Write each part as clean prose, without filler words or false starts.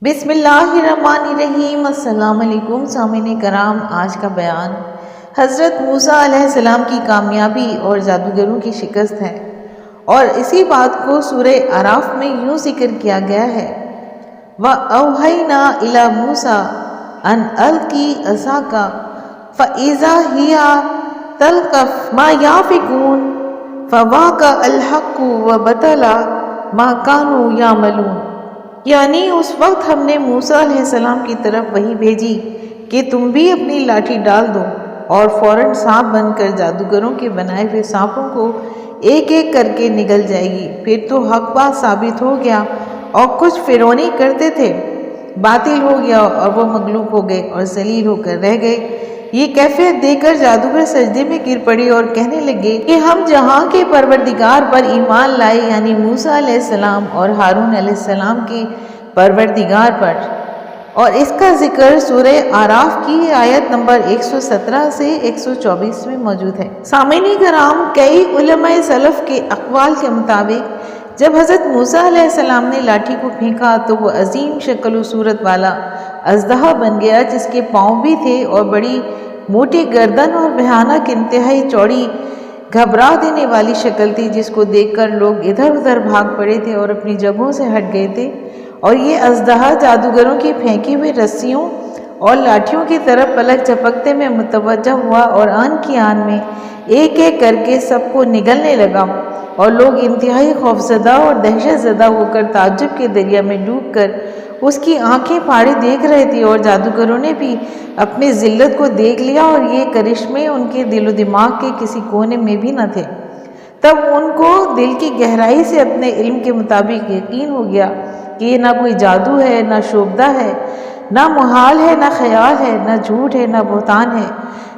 بسم اللہ الرحمن الرحیم۔ السلام علیکم سامعین کرام، آج کا بیان حضرت موسیٰ علیہ السلام کی کامیابی اور جادوگروں کی شکست ہے، اور اسی بات کو سورہ اعراف میں یوں ذکر کیا گیا ہے وَأَوْحَيْنَا إِلَى مُوسَىٰ أَنْ أَلْقِ عَصَاكَ فَإِذَا هِيَ تَلْقَفُ مَا يَأْفِكُونَ فَوَقَعَ الْحَقُّ وَبَطَلَ مَا كَانُوا يَعْمَلُونَ۔ یعنی اس وقت ہم نے موسیٰ علیہ السلام کی طرف وحی بھیجی کہ تم بھی اپنی لاٹھی ڈال دو، اور فوراً سانپ بن کر جادوگروں کے بنائے ہوئے سانپوں کو ایک ایک کر کے نگل جائے گی۔ پھر تو حق بات ثابت ہو گیا، اور کچھ فرعونی کرتے تھے باطل ہو گیا، اور وہ مغلوب ہو گئے اور ذلیل ہو کر رہ گئے۔ یہ کیفیت دیکھ کر جادوگر سجدے میں گر پڑے اور کہنے لگے کہ ہم جہاں کے پروردگار پر ایمان لائے، یعنی موسیٰ علیہ السلام اور ہارون علیہ السلام کے پروردگار پر۔ اور اس کا ذکر سورہ اعراف کی آیت نمبر 117 سے 124 میں موجود ہے۔ سامعین کرام، کئی علماء سلف کے اقوال کے مطابق جب حضرت موسیٰ علیہ السلام نے لاٹھی کو پھینکا تو وہ عظیم شکل و صورت والا اژدہا بن گیا، جس کے پاؤں بھی تھے اور بڑی موٹی گردن اور بھیانک انتہائی چوڑی گھبرا دینے والی شکل تھی، جس کو دیکھ کر لوگ ادھر ادھر بھاگ پڑے تھے اور اپنی جگہوں سے ہٹ گئے تھے۔ اور یہ اژدہا جادوگروں کی پھینکی ہوئی رسیوں اور لاٹھیوں کی طرف پلک جھپکتے میں متوجہ ہوا، اور آن کی آن میں ایک ایک کر کے سب کو نگلنے لگا، اور لوگ انتہائی خوفزدہ اور دہشت زدہ ہو کر تعجب کے دریا میں ڈوب کر اس کی آنکھیں پھاڑے دیکھ رہے تھے۔ اور جادوگروں نے بھی اپنی ذلت کو دیکھ لیا، اور یہ کرشمے ان کے دل و دماغ کے کسی کونے میں بھی نہ تھے۔ تب ان کو دل کی گہرائی سے اپنے علم کے مطابق یقین ہو گیا کہ یہ نہ کوئی جادو ہے، نہ شعبدہ ہے، نہ محال ہے، نہ خیال ہے، نہ جھوٹ ہے، نہ بہتان ہے،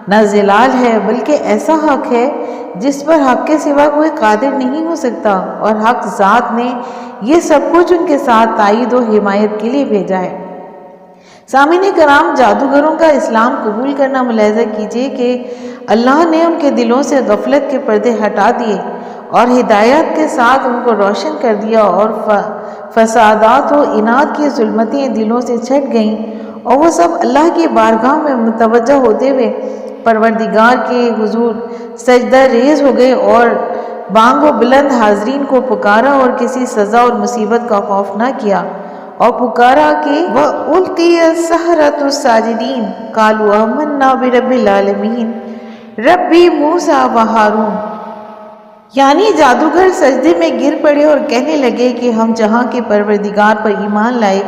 نہ ضلال ہے، بلکہ ایسا حق ہے جس پر حق کے سوا کوئی قادر نہیں ہو سکتا، اور حق ذات نے یہ سب کچھ ان کے ساتھ تائید و حمایت کے لیے بھیجا ہے۔ سامعین کرام، جادوگروں کا اسلام قبول کرنا ملاحظہ کیجئے کہ اللہ نے ان کے دلوں سے غفلت کے پردے ہٹا دیے اور ہدایت کے ساتھ ان کو روشن کر دیا، اور فسادات و اناد کی ظلمتیں دلوں سے چھٹ گئیں، اور وہ سب اللہ کی بارگاہ میں متوجہ ہوتے ہوئے پروردگار کے حضور سجدہ ریز ہو گئے، اور بانگ و بلند حاضرین کو پکارا، اور کسی سزا اور مصیبت کا خوف نہ کیا، اور پکارا کہ وَأُلْقِيَ السَّحَرَةُ سَاجِدِينَ قَالُوا آمَنَّا بِرَبِّ الْعَالَمِينَ رَبِّ موسیٰ وہارون۔ یعنی جادوگر سجدے میں گر پڑے اور کہنے لگے کہ ہم جہاں کے پروردگار پر ایمان لائے،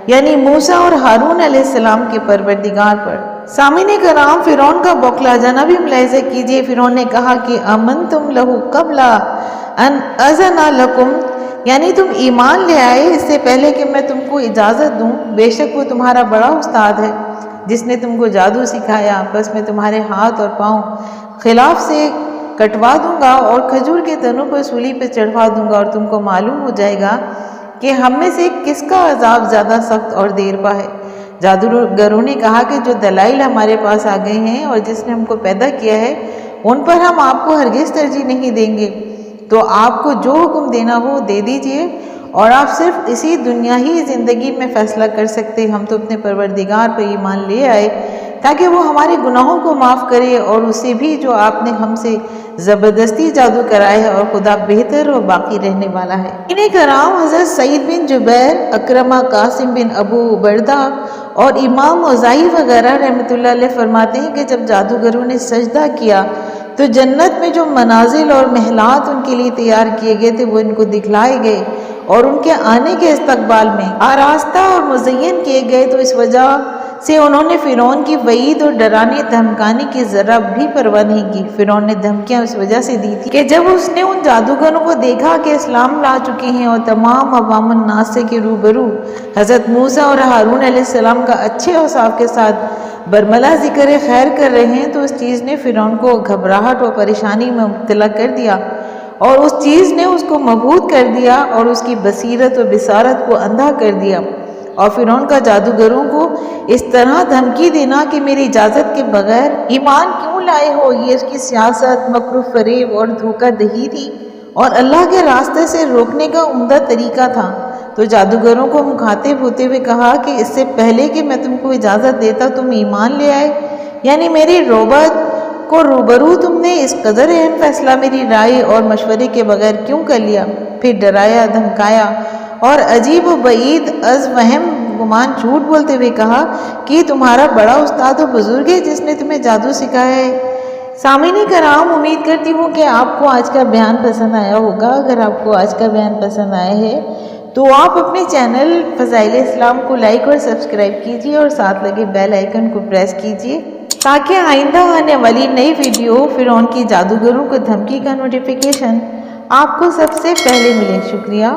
یعنی موسیٰ اور ہارون علیہ السلام کے پروردگار پر۔ سامعین کرام، فرعون کا بوکھلا جانا بھی ملاحظہ کیجئے۔ فرعون نے کہا کہ آمنتم لہ قبل ان اذن لکم، یعنی تم ایمان لے آئے اس سے پہلے کہ میں تم کو اجازت دوں۔ بے شک وہ تمہارا بڑا استاد ہے جس نے تم کو جادو سکھایا، بس میں تمہارے ہاتھ اور پاؤں خلاف سے کٹوا دوں گا، اور کھجور کے تنوں پر سولی پہ چڑھوا دوں گا، اور تم کو معلوم ہو جائے گا کہ ہم میں سے کس کا عذاب زیادہ سخت اور دیر پا ہے۔ جادوگروں نے کہا کہ جو دلائل ہمارے پاس آ گئے ہیں اور جس نے ہم کو پیدا کیا ہے، ان پر ہم آپ کو ہرگز ترجیح نہیں دیں گے، تو آپ کو جو حکم دینا ہو دے دیجئے، اور آپ صرف اسی دنیا ہی زندگی میں فیصلہ کر سکتے۔ ہم تو اپنے پروردگار پر ایمان لے آئے تاکہ وہ ہمارے گناہوں کو معاف کرے، اور اسے بھی جو آپ نے ہم سے زبردستی جادو کرایا ہے، اور خدا بہتر اور باقی رہنے والا ہے۔ انہیں کرام، حضرت سعید بن جبیر، اکرمہ قاسم بن ابو بردہ اور امام اوزاعی وغیرہ رحمۃ اللہ علیہ فرماتے ہیں کہ جب جادوگروں نے سجدہ کیا تو جنت میں جو منازل اور محلات ان کے لیے تیار کیے گئے تھے وہ ان کو دکھلائے گئے، اور ان کے آنے کے استقبال میں آراستہ اور مزین کیے گئے۔ تو اس وجہ سے انہوں نے فرعون کی وعید اور ڈرانے دھمکانے کی ذرا بھی پرواہ نہیں کی۔ فرعون نے دھمکیاں اس وجہ سے دی تھی کہ جب اس نے ان جادوگروں کو دیکھا کہ اسلام لا چکے ہیں اور تمام عوام الناس سے کے روبرو حضرت موسیٰ اور ہارون علیہ السلام کا اچھے اوصاف کے ساتھ برملا ذکر خیر کر رہے ہیں، تو اس چیز نے فرعون کو گھبراہٹ اور پریشانی میں مبتلا کر دیا، اور اس چیز نے اس کو مبہوت کر دیا، اور اس کی بصیرت و بصارت کو اندھا کر دیا۔ اور فرعون کا جادوگروں کو اس طرح دھمکی دینا کہ میری اجازت کے بغیر ایمان کیوں لائے ہو، یہ اس کی سیاست، مکر و فریب اور دھوکہ دہی تھی، اور اللہ کے راستے سے روکنے کا عمدہ طریقہ تھا۔ تو جادوگروں کو مخاطب ہوتے ہوئے کہا کہ اس سے پہلے کہ میں تم کو اجازت دیتا تم ایمان لے آئے، یعنی میری روبت کو روبرو تم نے اس قدر اہم فیصلہ میری رائے اور مشورے کے بغیر کیوں کر لیا؟ پھر ڈرایا دھمکایا اور عجیب و بعید از وہم گمان جھوٹ بولتے ہوئے کہا کہ تمہارا بڑا استاد و بزرگ ہے جس نے تمہیں جادو سکھایا ہے۔ سامعین کرام، امید کرتی ہوں کہ آپ کو آج کا بیان پسند آیا ہوگا۔ اگر آپ کو آج کا بیان پسند آیا ہے تو آپ اپنے چینل فضائل اسلام کو لائک اور سبسکرائب کیجیے اور ساتھ لگے بیل آئیکن کو پریس کیجیے تاکہ آئندہ آنے والی نئی ویڈیو فرعون کی جادوگروں کو دھمکی کا نوٹیفیکیشن آپ کو سب سے پہلے ملے۔ شکریہ۔